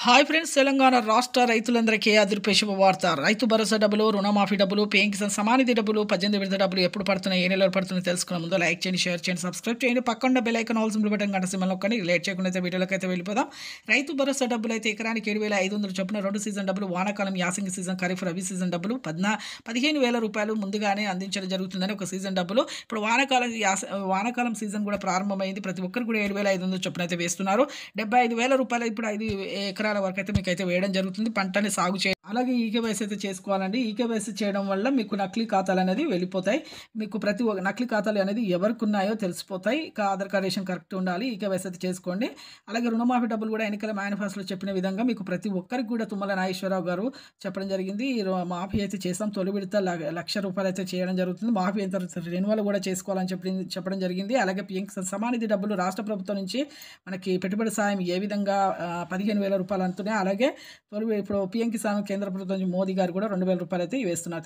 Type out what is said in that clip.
Hi friends, Telangana రాష్ట్ర రైతులందరికీ అదిరిపే శుభవార్త. రైతు భరోసా డబ్బులు, రుణమాఫీ డబ్బులు, పీఎం కిసాన్ సమానిధి డబ్బులు, 18 విడత డబ్బులు ఎప్పుడు పడుతున్నాయి, ఏ నెలలో పడుతున్నాయి తెలుసుకునే ముందు లైక్ చేయండి, షేర్ చేయండి, సబ్స్క్రైబ్ చేయండి. పక్కన bell icon all symbol button గంట సింబల్ నొక్కండి. లేట్ చేయకుండా అయితే వీడియోలోకి అయితే వెళ్ళిపోదాం. రైతు భరోసా డబ్బులు అయితే ఎకరానికి 7,500 చొప్పున 2 సీజన్ డబ్బులు, వానాకాలం యాసంగి సీజన్, ఖరీఫ్ రబీ సీజన్ డబ్బులు 15,000 రూపాయలు ముందుగానే అందించడం జరుగుతుందని ఒక సీజన్ డబ్బులు. ఇప్పుడు వానాకాలం సీజన్ కూడా ప్రారంభమైంది. ప్రతి ఒక్కరు కూడా 7,500 చొప్పున అయితే వేస్తున్నారు. 75,000 రూపాయలు ఇప్పుడు 5 ఎకరాల వరకు అయితే మీకైతే వేయడం జరుగుతుంది. పంటని సాగు చేయ అలాగే ఈకేవైసీ అయితే చేసుకోవాలండి. ఈకేవైసీ చేయడం వల్ల మీకు నకిలీ ఖాతాలు అనేది వెళ్ళిపోతాయి. మీకు ప్రతి ఒక్క నకిలీ ఖాతాలు అనేది ఎవరికి ఉన్నాయో తెలిసిపోతాయి. ఆధార్ కార్డ్ రేషన్ కరెక్ట్ ఉండాలి. ఈకేవైసీ అయితే చేసుకోండి. అలాగే రుణమాఫీ డబ్బులు కూడా ఎన్నికల మేనిఫెస్టోలో చెప్పిన విధంగా మీకు ప్రతి ఒక్కరికి కూడా తుమ్మల నాగేశ్వరరావు గారు చెప్పడం జరిగింది. మాఫీ అయితే చేస్తాం. తొలి విడత ₹1,00,000 అయితే చేయడం జరుగుతుంది. మాఫీ అయిన తర్వాత రెన్యువల్ కూడా చేసుకోవాలని చెప్పడం జరిగింది. అలాగే పీఎం కిసాన్ సమానిధి డబ్బులు రాష్ట్ర ప్రభుత్వం నుంచి మనకి పెట్టుబడి సాయం ఏ విధంగా 15,000 రూపాయలు అంటున్నాయి. అలాగే ఇప్పుడు పీఎం కిసాన్ కేంద్ర ప్రభుత్వం నుంచి మోదీ గారు కూడా ₹2,000 అయితే వేస్తున్నారు.